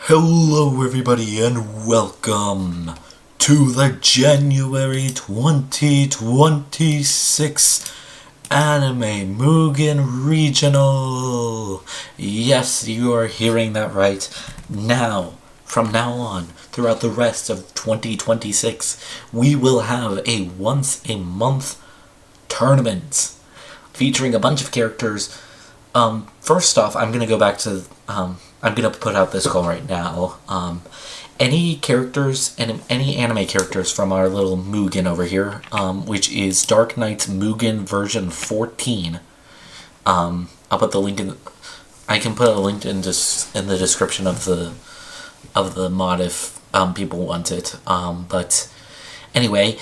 Hello everybody and welcome to the January 2026 Anime Mugen Regional. Yes, you are hearing that right. From now on, throughout the rest of 2026, we will have a once a month tournament featuring a bunch of characters. First off, I'm gonna go back to I'm gonna put out this call right now. Any characters and any anime characters from our little Mugen over here, which is Dark Knight's Mugen version 14. I'll put the link in. I can put a link in the description of the mod if people want it. But anyway,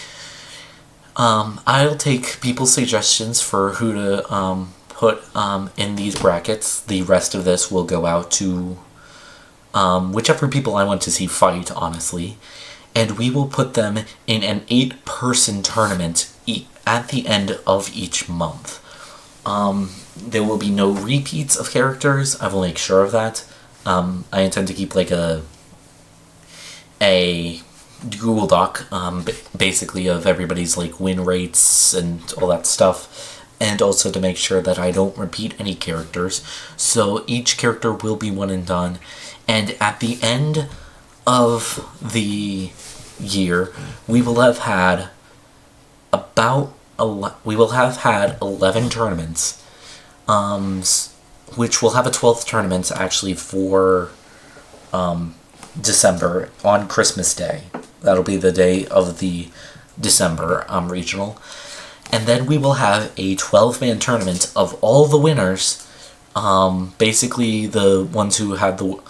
I'll take people's suggestions for who to put in these brackets. The rest of this will go out to whichever people I want to see fight, honestly. And we will put them in an 8-person tournament at the end of each month. There will be no repeats of characters. I will make sure of that. I intend to keep like a Google Doc, basically, of everybody's like win rates and all that stuff. And also to make sure that I don't repeat any characters. So each character will be one and done. And at the end of the year, we will have had 11 tournaments, which will have a 12th tournament actually for December on Christmas Day. That'll be the day of the December regional. And then we will have a 12-man tournament of all the winners. Basically, the ones who had the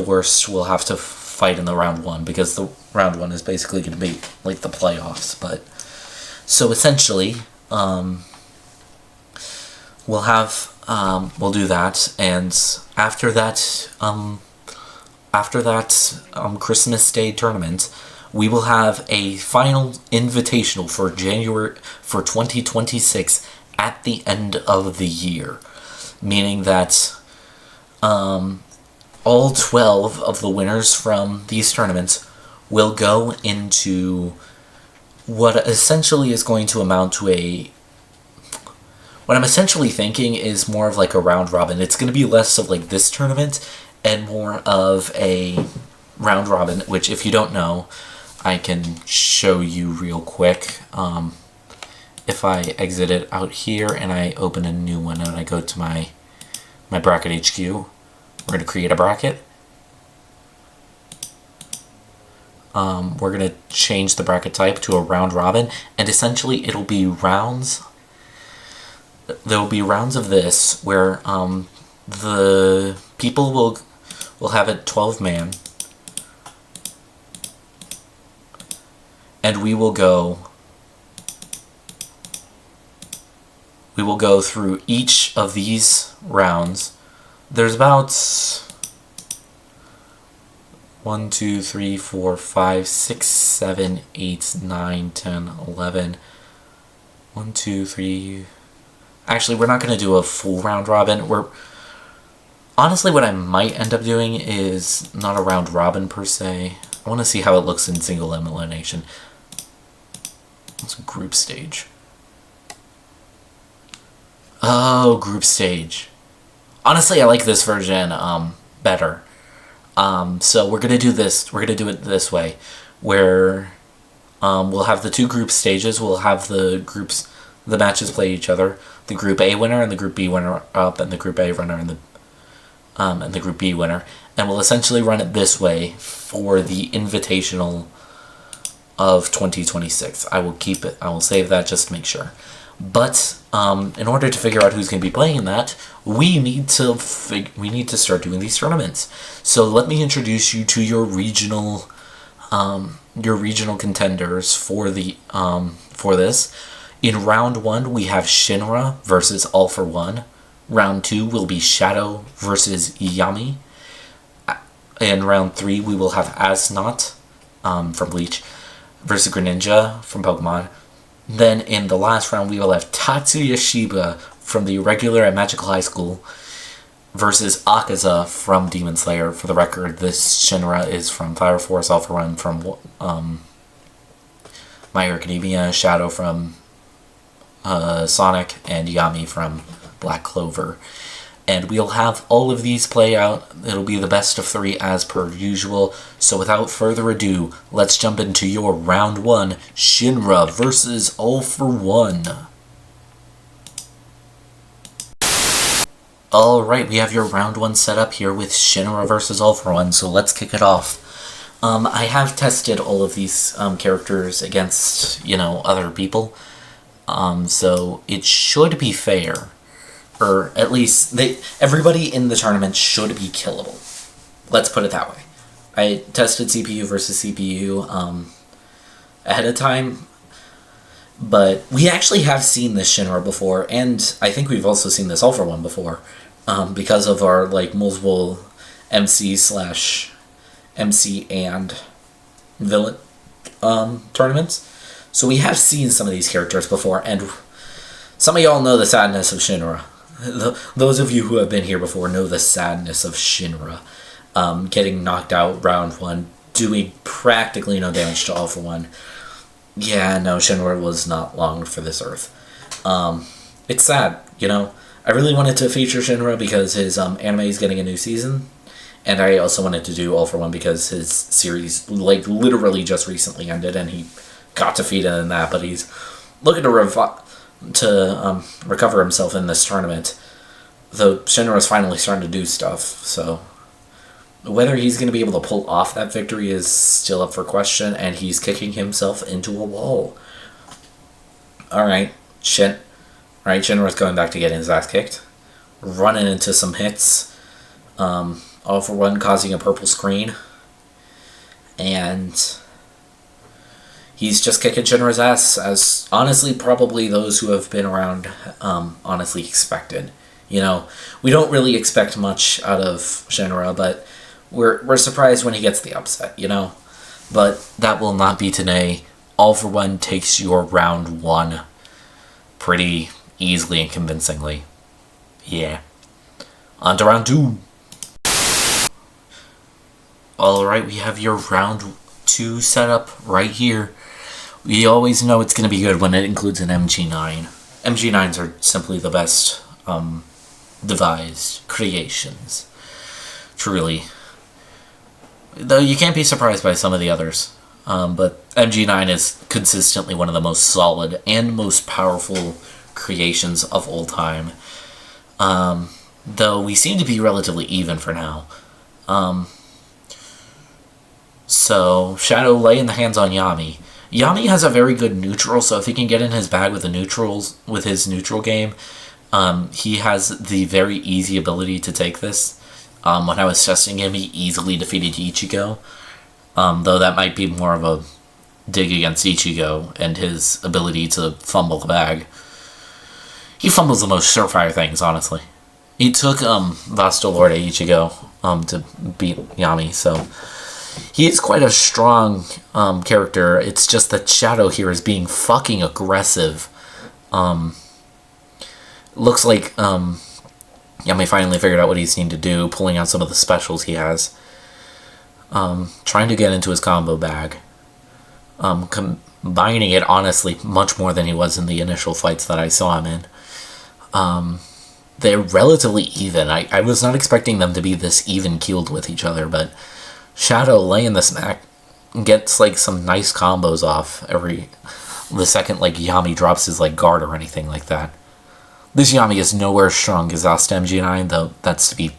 worst will have to fight in the round one, because the round one is basically going to be like the playoffs. But so essentially, we'll do that, and after that Christmas Day tournament, we will have a final invitational for January 2026 at the end of the year, meaning that all 12 of the winners from these tournaments will go into what essentially is going to amount to what I'm essentially thinking is more of like a round robin. It's going to be less of like this tournament and more of a round robin, which, if you don't know, I can show you real quick. If I exit it out here and I open a new one and I go to my bracket HQ, we're going to create a bracket. We're going to change the bracket type to a round robin, and essentially it'll be rounds. There will be rounds of this where the people will have it 12-man. And we will go through each of these rounds. There's about 1, 2, 3, 4, 5, 6, 7, 8, 9, 10, 11. 1, 2, 3. Actually, we're not going to do a full round robin. Honestly, what I might end up doing is not a round robin per se. I want to see how it looks in single elimination. It's a group stage. Oh, group stage. Honestly, I like this version better. So we're gonna do this. We're gonna do it this way, where we'll have the 2 group stages. We'll have the matches play each other. The Group A winner and the Group B winner up, and the Group A winner and the Group B winner. And we'll essentially run it this way for the Invitational of 2026. I will keep it. I will save that just to make sure. But in order to figure out who's going to be playing that, we need to start doing these tournaments. So let me introduce you to your regional contenders for this. In round 1, we have Shinra versus All for One. Round 2 will be Shadow versus Yami. In round 3, we will have Asnot from Bleach versus Greninja from Pokemon. Then in the last round, we will have Tatsuya Shiba from the Irregular at Magical High School versus Akaza from Demon Slayer. For the record, this Shinra is from Fire Force, All For One from My Hero Academia, Shadow from Sonic, and Yami from Black Clover. And we'll have all of these play out. It'll be the best of 3 as per usual. So without further ado, let's jump into your round 1, Shinra versus All For One. Alright, we have your round 1 set up here with Shinra versus All For One, so let's kick it off. I have tested all of these characters against, other people. So it should be fair. Or at least, everybody in the tournament should be killable. Let's put it that way. I tested CPU versus CPU ahead of time. But we actually have seen this Shinra before, and I think we've also seen this All For One before. Because of our multiple MC and villain tournaments. So we have seen some of these characters before, and some of y'all know the sadness of Shinra. Those of you who have been here before know the sadness of Shinra. Getting knocked out round 1, doing practically no damage to All For One. Yeah, no, Shinra was not long for this earth. It's sad, I really wanted to feature Shinra because his anime is getting a new season. And I also wanted to do All For One because his series, literally just recently ended, and he got defeated in that, but he's looking to recover himself in this tournament. Though Shinra's finally starting to do stuff, so whether he's going to be able to pull off that victory is still up for question, and he's kicking himself into a wall. Alright, Shinra's going back to getting his ass kicked. Running into some hits. All For One causing a purple screen. And he's just kicking Shinra's ass, as honestly probably those who have been around honestly expected. We don't really expect much out of Shinra, but we're surprised when he gets the upset, But that will not be today. All For One takes your round 1 pretty easily and convincingly. Yeah. On to round 2. Alright, we have your round 2 set up right here. We always know it's going to be good when it includes an MG9. MG9s are simply the best devised creations. Truly. Though you can't be surprised by some of the others. But MG9 is consistently one of the most solid and most powerful creations of all time. Though we seem to be relatively even for now. So, Shadow laying the hands on Yami. Yami has a very good neutral, so if he can get in his bag with the neutrals, with his neutral game, he has the very easy ability to take this. When I was testing him, he easily defeated Ichigo. Though that might be more of a dig against Ichigo and his ability to fumble the bag. He fumbles the most surefire things, honestly. He took Vastolorde Ichigo to beat Yami, so he is quite a strong character. It's just that Shadow here is being fucking aggressive. Looks like Yami finally figured out what he's needing to do, pulling out some of the specials he has. Trying to get into his combo bag. Combining it, honestly, much more than he was in the initial fights that I saw him in. They're relatively even. I was not expecting them to be this even-keeled with each other, but Shadow laying the smack gets some nice combos off the second Yami drops his guard or anything like that. This Yami is nowhere strong as Asta MG9, though that's to be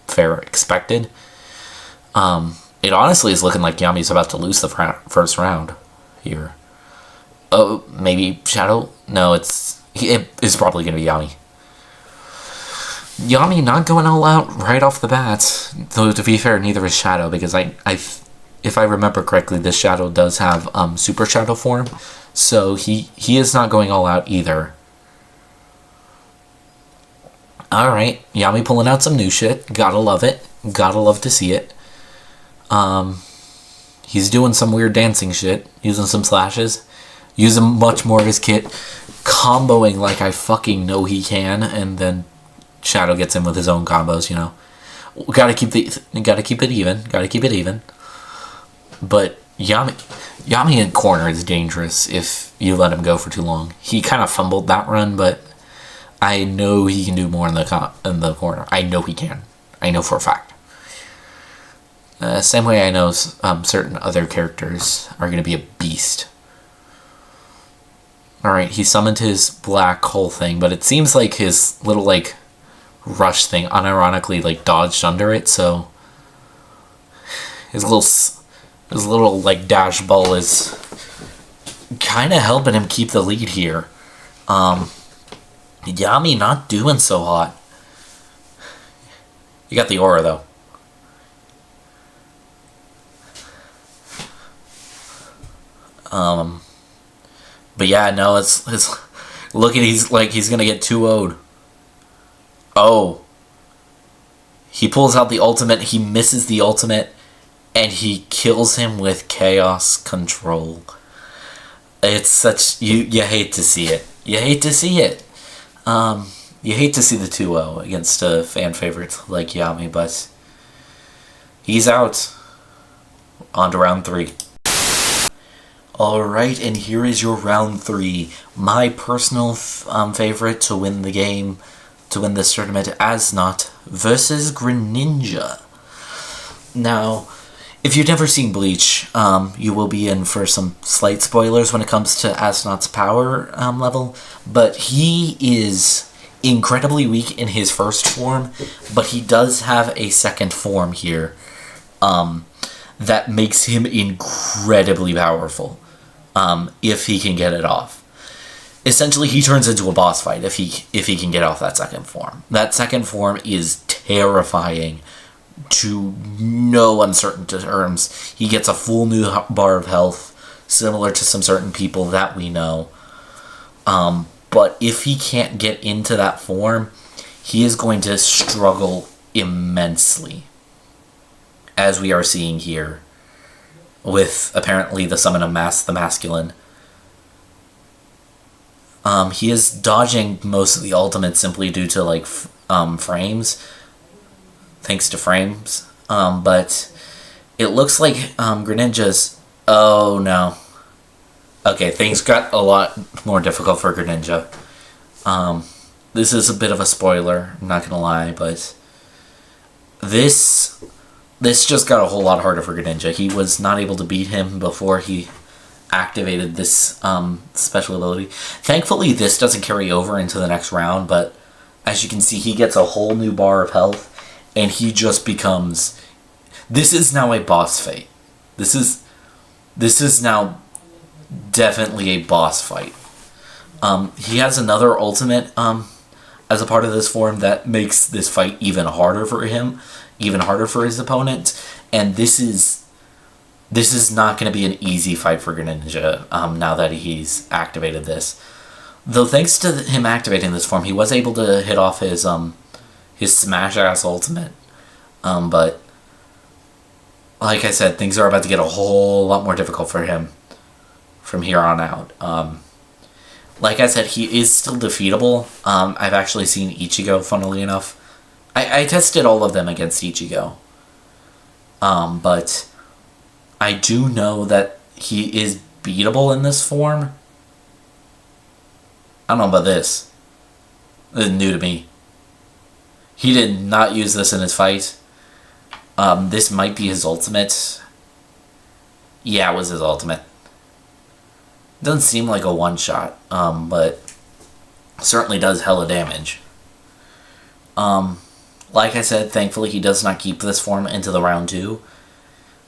fair expected. It honestly is looking like Yami's about to lose the first round here. Oh, maybe Shadow? No, it is probably going to be Yami. Yami not going all out right off the bat. Though, to be fair, neither is Shadow, because if I remember correctly, this Shadow does have Super Shadow form, so he is not going all out either. Alright, Yami pulling out some new shit. Gotta love it. Gotta love to see it. He's doing some weird dancing shit, using some slashes, using much more of his kit, comboing like I fucking know he can, and then Shadow gets in with his own combos, you know. Gotta keep it even. But Yami in corner is dangerous if you let him go for too long. He kind of fumbled that run, but I know he can do more in the corner. I know he can. I know for a fact. Same way I know certain other characters are going to be a beast. Alright, he summoned his black hole thing, but it seems like his little, like, rush thing unironically, like, dodged under it, so his little like, dash ball is kind of helping him keep the lead here. Yami not doing so hot. You got the aura, though. But yeah, no, it's look at he's gonna get 2-0'd. Oh. He pulls out the ultimate, he misses the ultimate, and he kills him with chaos control. It's such you hate to see it. You hate to see it. You hate to see the 2-0 against a fan favorite like Yami, but he's out. On to round 3. Alright, and here is your round 3. My personal favorite to win the game, to win this tournament, Asnot versus Greninja. Now, if you've never seen Bleach, you will be in for some slight spoilers when it comes to Asnot's power level, but he is incredibly weak in his first form, but he does have a second form here that makes him incredibly powerful. If he can get it off. Essentially, he turns into a boss fight if he can get off that second form. That second form is terrifying to no uncertain terms. He gets a full new bar of health, similar to some certain people that we know. But if he can't get into that form, he is going to struggle immensely, as we are seeing here, with apparently the summon of the masculine. He is dodging most of the ultimates simply due to like frames, thanks to frames. But it looks like Greninja's. Oh no. Okay, things got a lot more difficult for Greninja. This is a bit of a spoiler, I'm not gonna lie, but this just got a whole lot harder for Greninja. He was not able to beat him before he activated this special ability. Thankfully, this doesn't carry over into the next round, but as you can see, he gets a whole new bar of health, and he just becomes... This is now a boss fight. This is now definitely a boss fight. He has another ultimate as a part of this form that makes this fight even harder for him, even harder for his opponent, and this is not going to be an easy fight for Greninja now that he's activated this. Though thanks to him activating this form, he was able to hit off his smash-ass ultimate. But, like I said, things are about to get a whole lot more difficult for him from here on out. Like I said, he is still defeatable. I've actually seen Ichigo, funnily enough. I tested all of them against Ichigo. But I do know that he is beatable in this form. I don't know about this. This is new to me. He did not use this in his fight. This might be his ultimate. Yeah, it was his ultimate. Doesn't seem like a one-shot, but certainly does hella damage. Like I said, thankfully he does not keep this form into the round 2,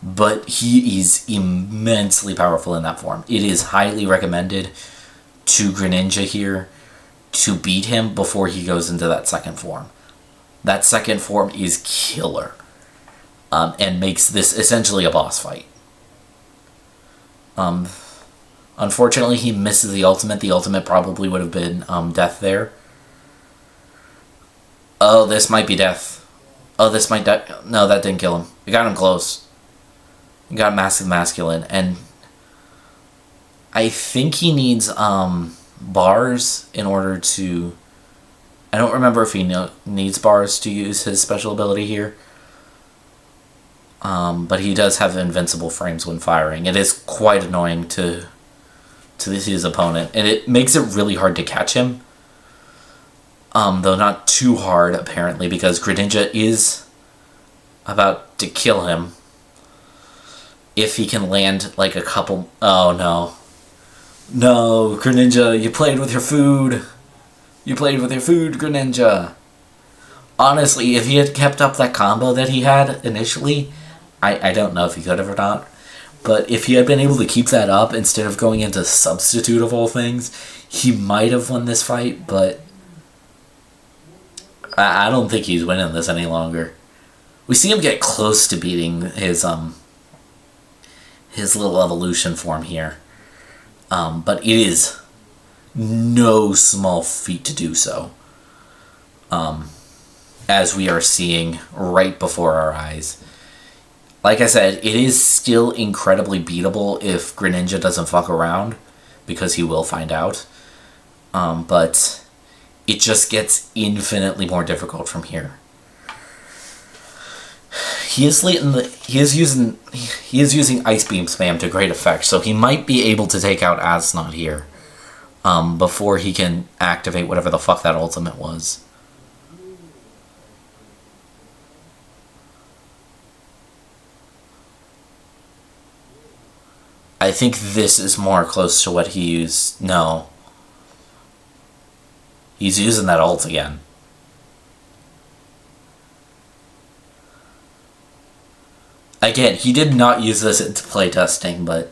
but he is immensely powerful in that form. It is highly recommended to Greninja here to beat him before he goes into that second form. That second form is killer, and makes this essentially a boss fight. Unfortunately, he misses the ultimate. The ultimate probably would have been death there. Oh, this might be death. Oh, this might die. No, that didn't kill him. It got him close. It got massive masculine, and I think he needs bars in order to I don't remember if he needs bars to use his special ability here. But he does have invincible frames when firing. It is quite annoying to his opponent, and it makes it really hard to catch him. Though not too hard, apparently, because Greninja is about to kill him. If he can land, like, a couple... Oh, no. No, Greninja, you played with your food. You played with your food, Greninja. Honestly, if he had kept up that combo that he had initially, I don't know if he could have or not, but if he had been able to keep that up instead of going into substitute of all things, he might have won this fight, but I don't think he's winning this any longer. We see him get close to beating his little evolution form here. But it is no small feat to do so. As we are seeing right before our eyes. Like I said, it is still incredibly beatable if Greninja doesn't fuck around, because he will find out. But it just gets infinitely more difficult from here. He is using Ice Beam spam to great effect, so he might be able to take out Asnod here before he can activate whatever the fuck that ultimate was. I think this is more close to what he used. No. He's using that ult again. Again, he did not use this into playtesting, but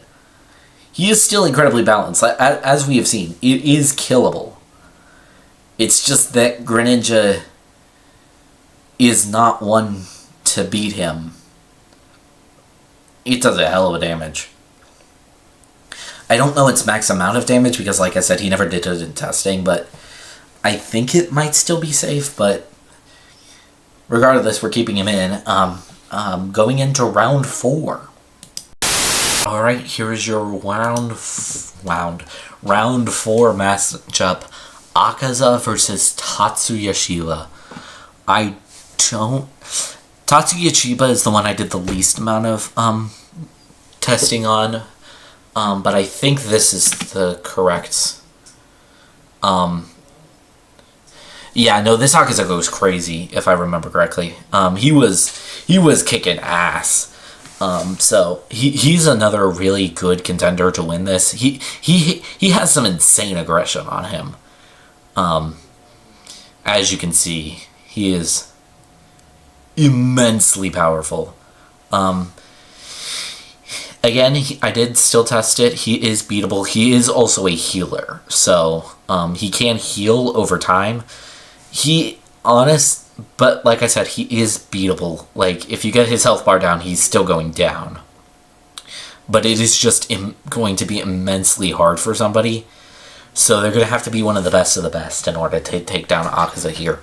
he is still incredibly balanced. As we have seen, it is killable. It's just that Greninja is not one to beat him. It does a hell of a damage. I don't know its max amount of damage because, like I said, he never did it in testing, but I think it might still be safe, but regardless, we're keeping him in. Going into round 4. Alright, here is your round 4 matchup. Akaza versus Tatsuya Shiba. Tatsuya Shiba is the one I did the least amount of testing on. But I think this is the correct... Yeah, no, this Akaza goes crazy, if I remember correctly. He was kicking ass. So he's another really good contender to win this. He has some insane aggression on him. As you can see, he is immensely powerful. Again, I did still test it. He is beatable. He is also a healer, so he can heal over time. But like I said, he is beatable. Like, if you get his health bar down, he's still going down. But it is just going to be immensely hard for somebody. So they're going to have to be one of the best in order to take down Akaza here.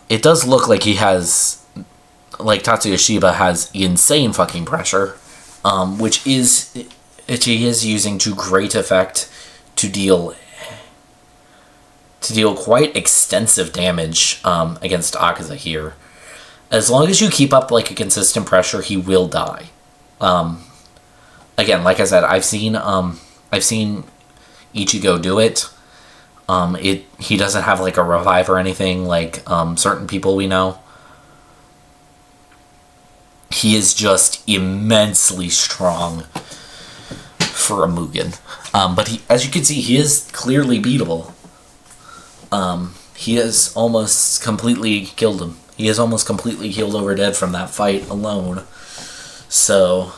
It does look like he has... Like, Tatsuya Shiba has insane fucking pressure. Which he is using to great effect to deal quite extensive damage against Akaza here. As long as you keep up like a consistent pressure, he will die. Again, like I said, I've seen Ichigo do it. He doesn't have like a revive or anything like certain people we know. He is just immensely strong for a Mugen. But as you can see, he is clearly beatable. He has almost completely killed him. He is almost completely healed over dead from that fight alone. So,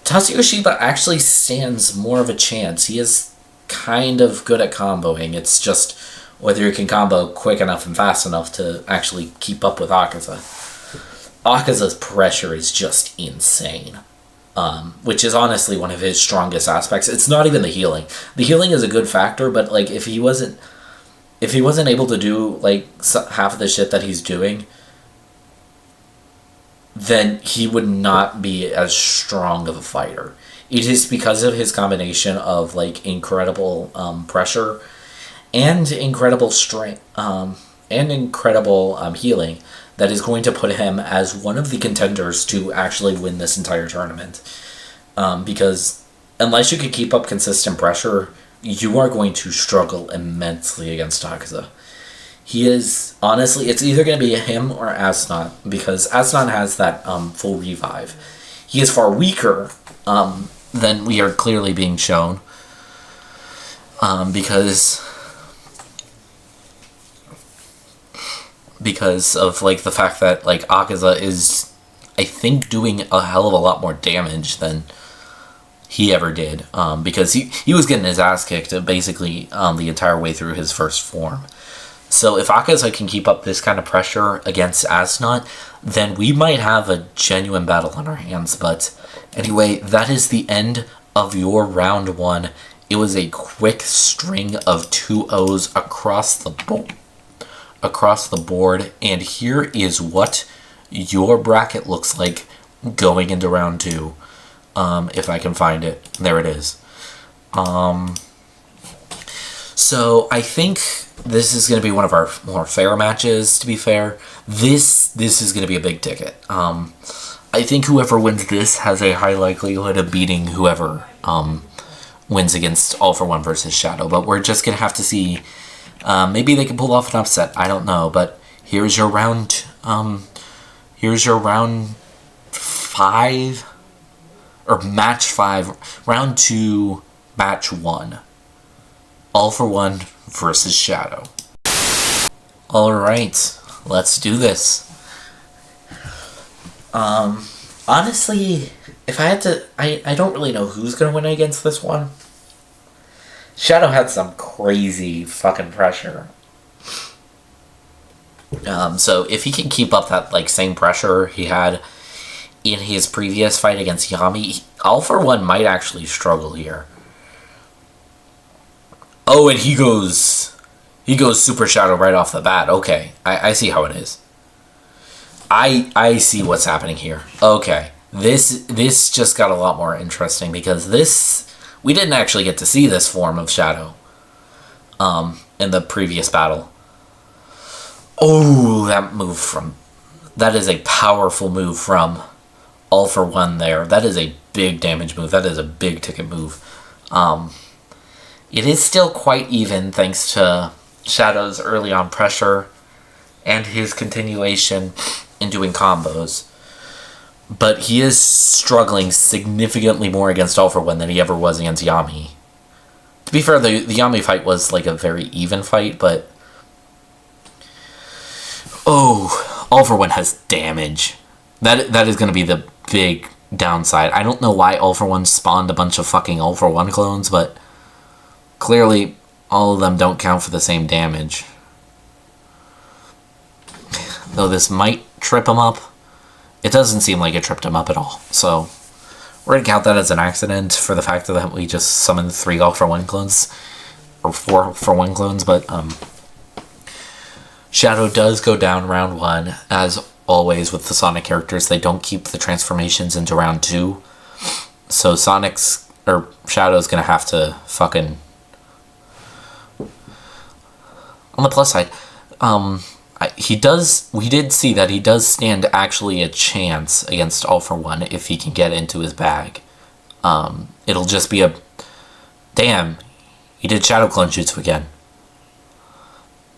Tatsuya Shiba actually stands more of a chance. He is kind of good at comboing. It's just whether you can combo quick enough and fast enough to actually keep up with Akaza. Akaza's pressure is just insane. Which is honestly one of his strongest aspects. It's not even the healing. The healing is a good factor, but like if he wasn't able to do like half of the shit that he's doing, then he would not be as strong of a fighter. It is because of his combination of like incredible pressure and incredible strength, and incredible healing that is going to put him as one of the contenders to actually win this entire tournament. Because unless you can keep up consistent pressure, you are going to struggle immensely against Akaza. He is, honestly, it's either going to be him or Asnot, because Asnot has that full revive. He is far weaker than we are clearly being shown, because of, like, the fact that, like, Akaza is, I think, doing a hell of a lot more damage than he ever did, because he was getting his ass kicked basically the entire way through his first form. So if Akaza can keep up this kind of pressure against Asnot, then we might have a genuine battle on our hands. But anyway, that is the end of your round 1. It was a quick string of 2-0s across the board, and here is what your bracket looks like going into round 2. If I can find it. There it is. So I think this is going to be one of our more fair matches, to be fair. This is going to be a big ticket. I think whoever wins this has a high likelihood of beating whoever wins against All For One versus Shadow. But we're just going to have to see. Maybe they can pull off an upset. I don't know. But here's your round. Here's your round 5. Or match 5. Round 2, match 1. All For One versus Shadow. Alright, let's do this. Honestly, if I had to, I don't really know who's going to win against this one. Shadow had some crazy fucking pressure. So if he can keep up that, like, same pressure he had in his previous fight against Yami, All For One might actually struggle here. Oh, and he goes Super Shadow right off the bat. Okay, I see how it is. I see what's happening here. Okay, this just got a lot more interesting, because we didn't actually get to see this form of Shadow in the previous battle. Oh, that is a powerful move from All For One there. That is a big damage move. That is a big ticket move. It is still quite even thanks to Shadow's early on pressure and his continuation in doing combos. But he is struggling significantly more against All For One than he ever was against Yami. To be fair, the Yami fight was like a very even fight, but All For One has damage. That is going to be the big downside. I don't know why All For One spawned a bunch of fucking All For One clones, but clearly all of them don't count for the same damage. Though this might trip him up, it doesn't seem like it tripped him up at all. So we're going to count that as an accident for the fact that we just summoned 3 All For One clones, or 4 for 1 clones, but Shadow does go down round 1. As always with the Sonic characters, they don't keep the transformations into round 2. So Shadow's going to have to fucking... On the plus side, we did see that he does stand actually a chance against All For One if he can get into his bag. It'll just be damn, he did Shadow Clone Jutsu again.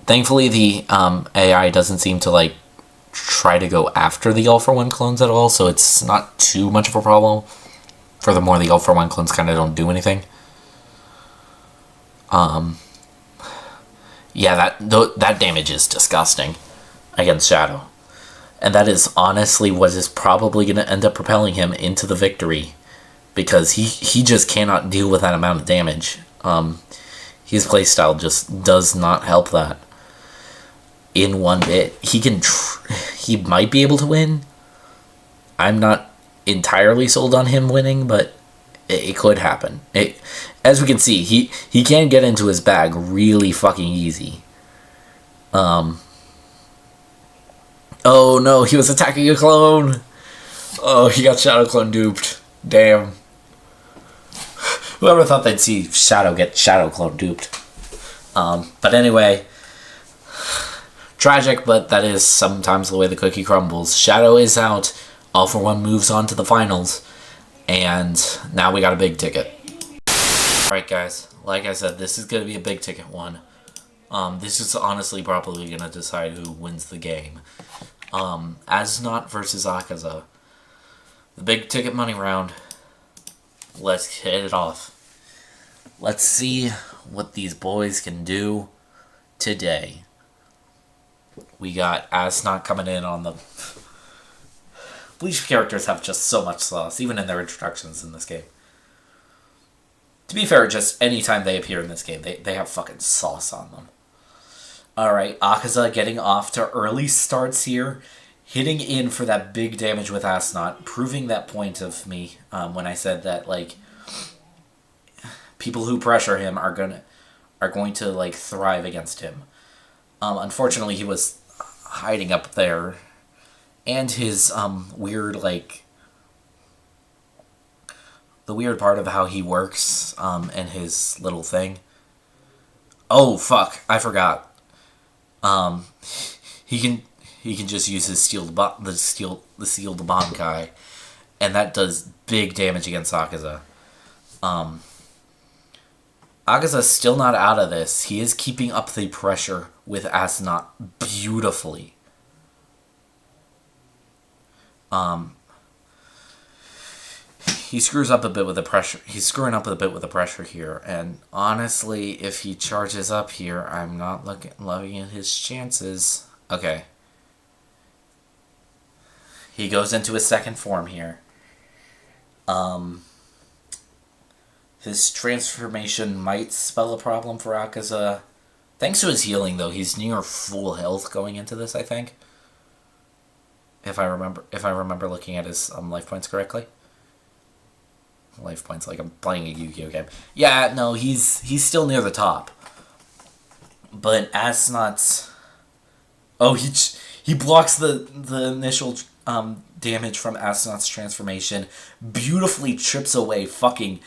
Thankfully, the AI doesn't seem to, like, try to go after the All For One clones at all, so it's not too much of a problem. Furthermore, the All For One clones kind of don't do anything. Yeah, that damage is disgusting against Shadow. And that is honestly what is probably going to end up propelling him into the victory. Because he just cannot deal with that amount of damage. His playstyle just does not help that in one bit. He might be able to win. I'm not entirely sold on him winning, but it could happen. As we can see, he can get into his bag really fucking easy. Oh no, he was attacking a clone. Oh, he got Shadow Clone duped. Damn. Whoever thought they'd see Shadow get Shadow Clone duped. But anyway, tragic, but that is sometimes the way the cookie crumbles. Shadow is out. All for One moves on to the finals. And now we got a big ticket. Alright guys, like I said, this is going to be a big ticket one. This is honestly probably going to decide who wins the game. Asnot versus Akaza. The big ticket money round. Let's hit it off. Let's see what these boys can do today. We got Asnot coming in on the... Bleach characters have just so much sauce, even in their introductions in this game. To be fair, just anytime they appear in this game, they have fucking sauce on them. Alright, Akaza getting off to early starts here. Hitting in for that big damage with Asnot. Proving that point of me when I said that, like, people who pressure him are going to like, thrive against him. Unfortunately, he was hiding up there. And his weird, like... the weird part of how he works and his little thing. Oh, fuck. I forgot. He can just use his sealed Bankai, and that does big damage against Akaza. Akaza's still not out of this. He is keeping up the pressure with Asnot beautifully. He screws up a bit with the pressure. He's screwing up a bit with the pressure here, and honestly, if he charges up here, I'm not loving at his chances. Okay. He goes into his second form here. His transformation might spell a problem for Akaza. Thanks to his healing, though, he's near full health going into this, I think. If I remember looking at his life points correctly. Life points like I'm playing a Yu-Gi-Oh game. Yeah, no, he's still near the top. But Asnot's... Oh, he blocks the initial damage from Asnot's transformation. Beautifully trips away fucking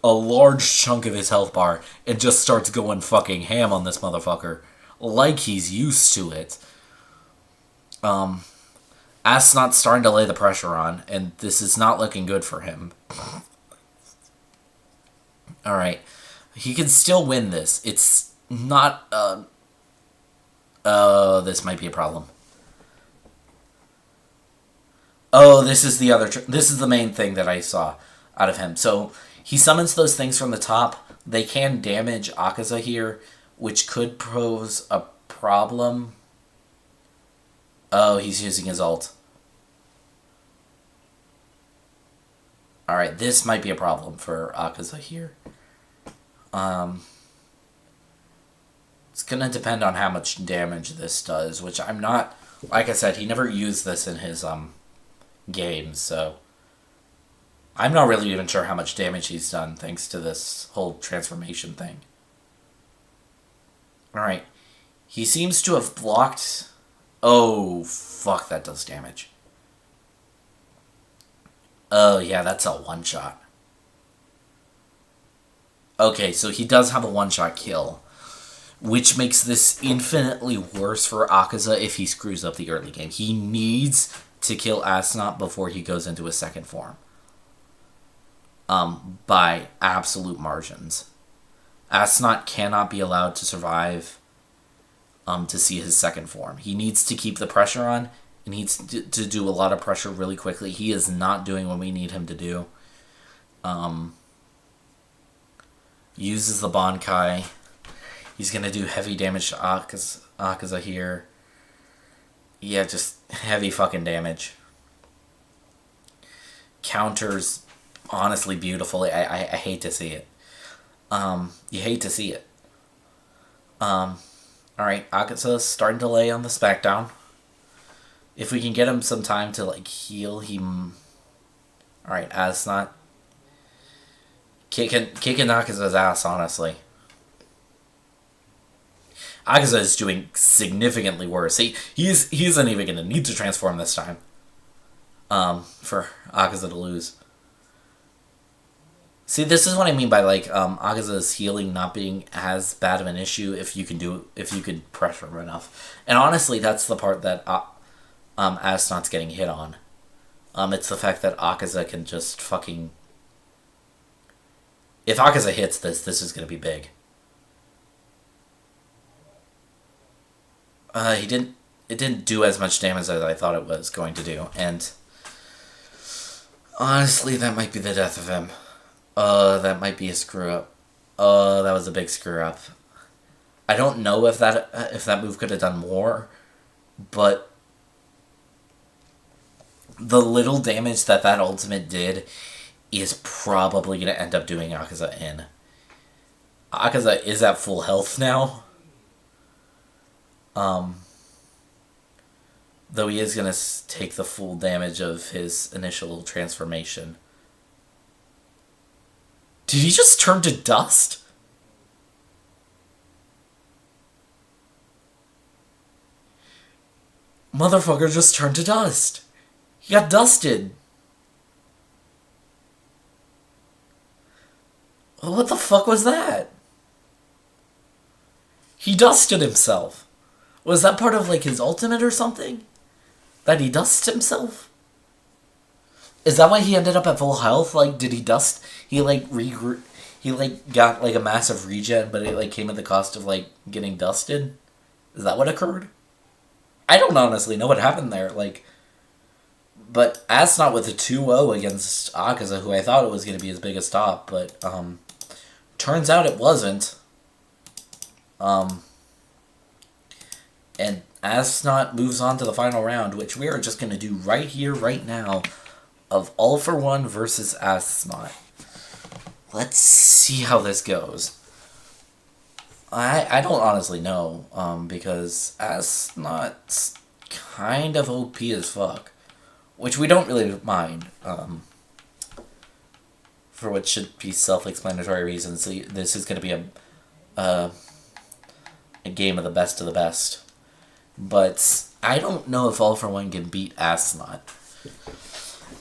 a large chunk of his health bar and just starts going fucking ham on this motherfucker. Like he's used to it. Asnot's starting to lay the pressure on, and this is not looking good for him. Alright. He can still win this. It's not, this might be a problem. Oh, this is the other... this is the main thing that I saw out of him. So, he summons those things from the top. They can damage Akaza here, which could pose a problem. Oh, he's using his ult. Alright, this might be a problem for Akaza here. It's gonna depend on how much damage this does, which I'm not... Like I said, he never used this in his, games, so... I'm not really even sure how much damage he's done, thanks to this whole transformation thing. Alright. He seems to have blocked... Oh, fuck, that does damage. Oh, yeah, that's a one-shot. Okay, so he does have a one-shot kill, which makes this infinitely worse for Akaza if he screws up the early game. He needs to kill Asnot before he goes into his second form. By absolute margins. Asnot cannot be allowed to survive to see his second form. He needs to keep the pressure on. He needs to do a lot of pressure really quickly. He is not doing what we need him to do. Uses the Bankai. He's going to do heavy damage to Akaza here. Yeah, just heavy fucking damage. Counters honestly beautifully. I hate to see it. You hate to see it. Alright, Akaza's starting to lay on the SmackDown. If we can get him some time to, like, heal him... Alright, Asnot. Kicking Akaza's ass, honestly. Akaza is doing significantly worse. He isn't even going to need to transform this time. For Akaza to lose. See, this is what I mean by like Akaza's healing not being as bad of an issue if you could pressure him enough. And honestly, that's the part that Asnot's getting hit on. It's the fact that Akaza can just fucking. If Akaza hits this is gonna be big. It didn't do as much damage as I thought it was going to do, and honestly, that might be the death of him. That might be a screw up. That was a big screw up. I don't know if that move could have done more, but the little damage that ultimate did is probably going to end up doing Akaza in. Akaza is at full health now. Though he is going to take the full damage of his initial transformation. Did he just turn to dust? Motherfucker just turned to dust. He got dusted. What the fuck was that? He dusted himself. Was that part of like his ultimate or something? That he dusted himself? Is that why he ended up at full health? Like, did he dust? He like he like got like a massive regen, but it like came at the cost of like getting dusted? Is that what occurred? I don't honestly know what happened there. Like, but Asnot with a 2-0 against Akaza, who I thought it was going to be his biggest stop, but turns out it wasn't. And Asnot moves on to the final round, which we are just going to do right here, right now, of All For One versus Asnot. Let's see how this goes. I don't honestly know, because Asnot's kind of OP as fuck, which we don't really mind, for what should be self-explanatory reasons. So this is going to be a game of the best. But I don't know if All For One can beat Asnot.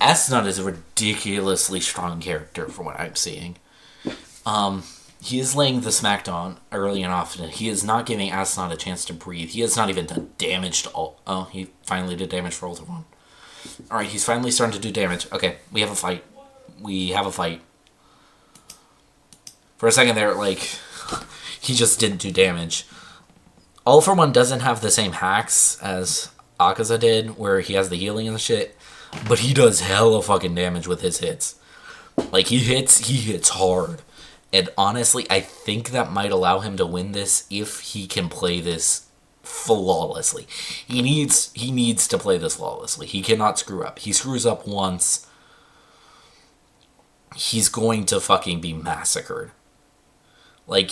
Asnot is a ridiculously strong character from what I'm seeing. He is laying the smackdown early and often. He is not giving Asnot a chance to breathe. He has not even done damage to all. Oh, he finally did damage for All For One. Alright, he's finally starting to do damage. Okay, we have a fight. For a second there, like, he just didn't do damage. All For One doesn't have the same hacks as Akaza did, where he has the healing and the shit, but he does hella fucking damage with his hits. Like, he hits hard. And honestly, I think that might allow him to win this if he can play this flawlessly. He needs to play this flawlessly. He cannot screw up. He screws up once, he's going to fucking be massacred. Like,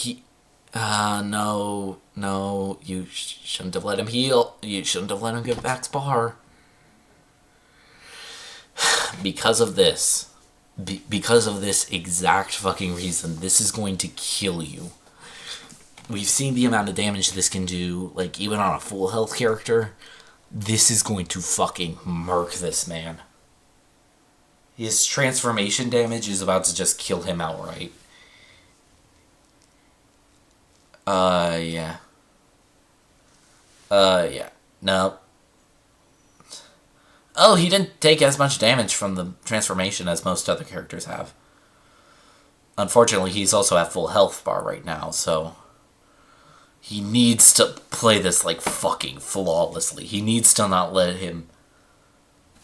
no, you shouldn't have let him heal. You shouldn't have let him get back spar. Because of this exact fucking reason, this is going to kill you. We've seen the amount of damage this can do, like, even on a full health character. This is going to fucking murk this man. His transformation damage is about to just kill him outright. Yeah. Yeah. No. Oh, he didn't take as much damage from the transformation as most other characters have. Unfortunately, he's also at full health bar right now, so he needs to play this, like, fucking flawlessly. He needs to not let him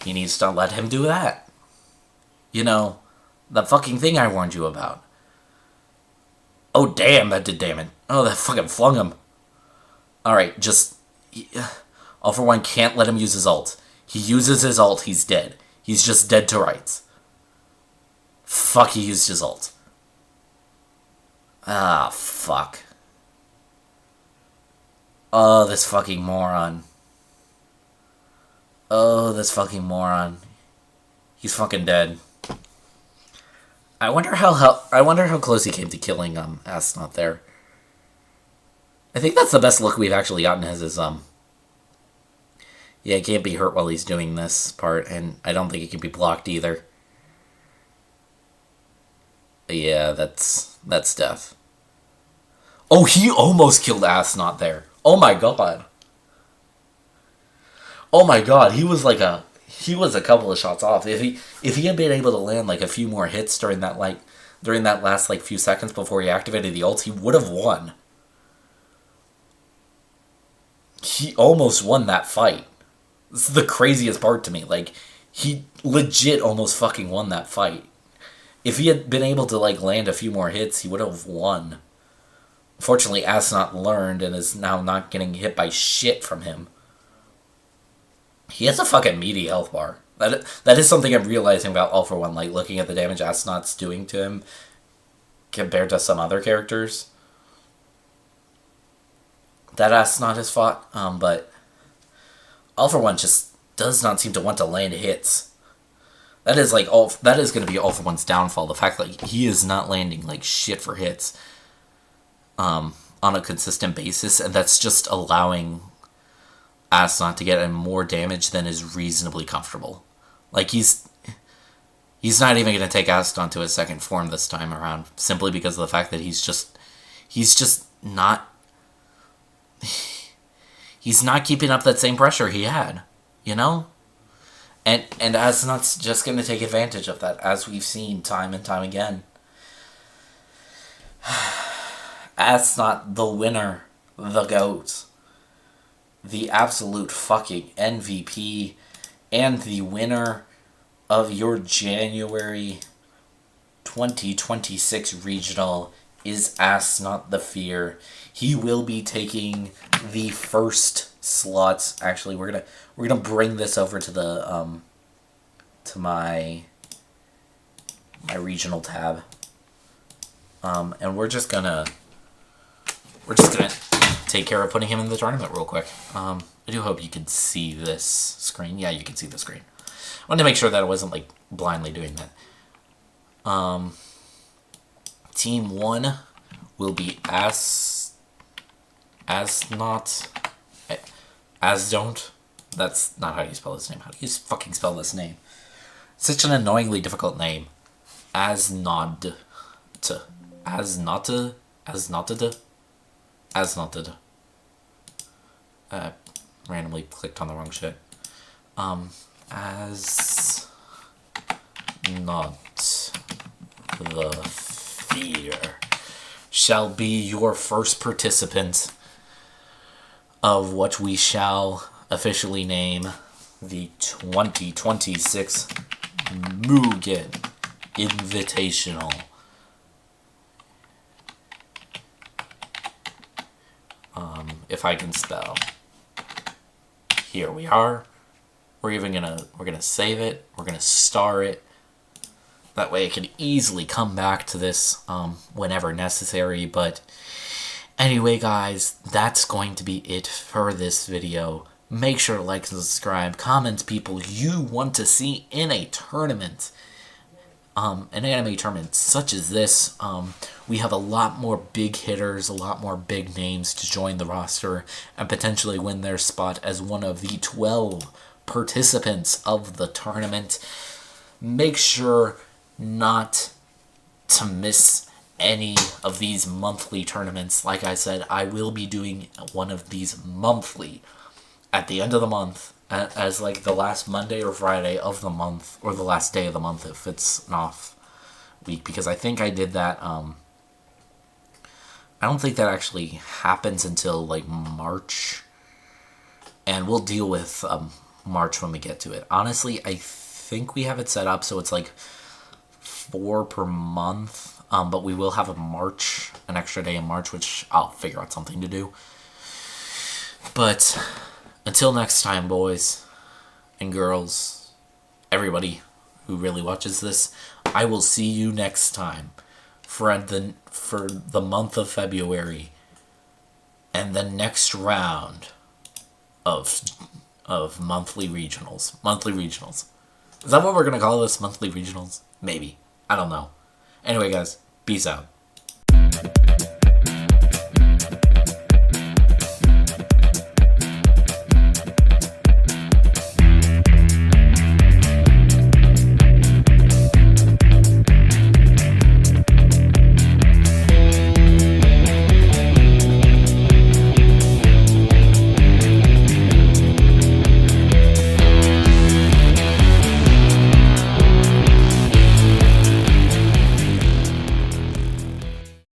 do that. You know, the fucking thing I warned you about. Oh, damn, that did damage. Oh, that fucking flung him. Alright, just... All For One can't let him use his ult. He uses his ult, he's dead. He's just dead to rights. Fuck, he used his ult. Ah, fuck. Oh, this fucking moron. Oh, this fucking moron. He's fucking dead. I wonder how close he came to killing Asnot there. I think that's the best look we've actually gotten as his yeah, he can't be hurt while he's doing this part, and I don't think he can be blocked either. Yeah, that's death. Oh, he almost killed Astronaut there. Oh my god. Oh my god, he was a couple of shots off. If he had been able to land like a few more hits during that last like few seconds before he activated the ult, he would have won. He almost won that fight. This is the craziest part to me. Like, he legit almost fucking won that fight. If he had been able to like land a few more hits, he would have won. Fortunately, Astronaut learned and is now not getting hit by shit from him. He has a fucking meaty health bar. That is something I'm realizing about All For One, like looking at the damage Astronaut's doing to him compared to some other characters that Astronaut has fought. But All For One just does not seem to want to land hits. That is going to be All For One's downfall. The fact that he is not landing like shit for hits on a consistent basis, and that's just allowing Astronaut to get more damage than is reasonably comfortable. Like, he's not even going to take Astronaut to his second form this time around, simply because of the fact that he's just not he's not keeping up that same pressure he had, you know? And Astronaut's just going to take advantage of that, as we've seen time and time again. Astronaut, the winner, the GOAT, the absolute fucking MVP, and the winner of your January 2026 regional is Astronaut the Fear. He will be taking the first slots. Actually, we're gonna bring this over to the to my regional tab, and we're just gonna take care of putting him in the tournament real quick. I do hope you can see this screen. Yeah, you can see the screen. I wanted to make sure that I wasn't like blindly doing that. Team 1 will be Asdon't. That's not how you spell his name. How do you fucking spell this name? Such an annoyingly difficult name. Asnod. Randomly clicked on the wrong shit. As not the Fear shall be your first participant of what we shall officially name the 2026 Mugen Invitational. If I can spell. Here we are. We're gonna save it. We're gonna star it. That way I can easily come back to this whenever necessary. But anyway, guys, that's going to be it for this video. Make sure to like and subscribe. Comment people you want to see in a tournament. An anime tournament such as this. We have a lot more big hitters, a lot more big names to join the roster and potentially win their spot as one of the 12 participants of the tournament. Make sure not to miss any of these monthly tournaments. Like I said, I will be doing one of these monthly at the end of the month, as like the last Monday or Friday of the month, or the last day of the month if it's an off week, because I think I did that. I don't think that actually happens until like March, and we'll deal with March when we get to it. Honestly, I think we have it set up so it's like 4 per month, but we will have an extra day in March, which I'll figure out something to do. But until next time, boys and girls, everybody who really watches this, I will see you next time for the month of February and the next round of monthly regionals. Monthly regionals. Is that what we're going to call this? Monthly regionals? Maybe. I don't know. Anyway, guys, peace out.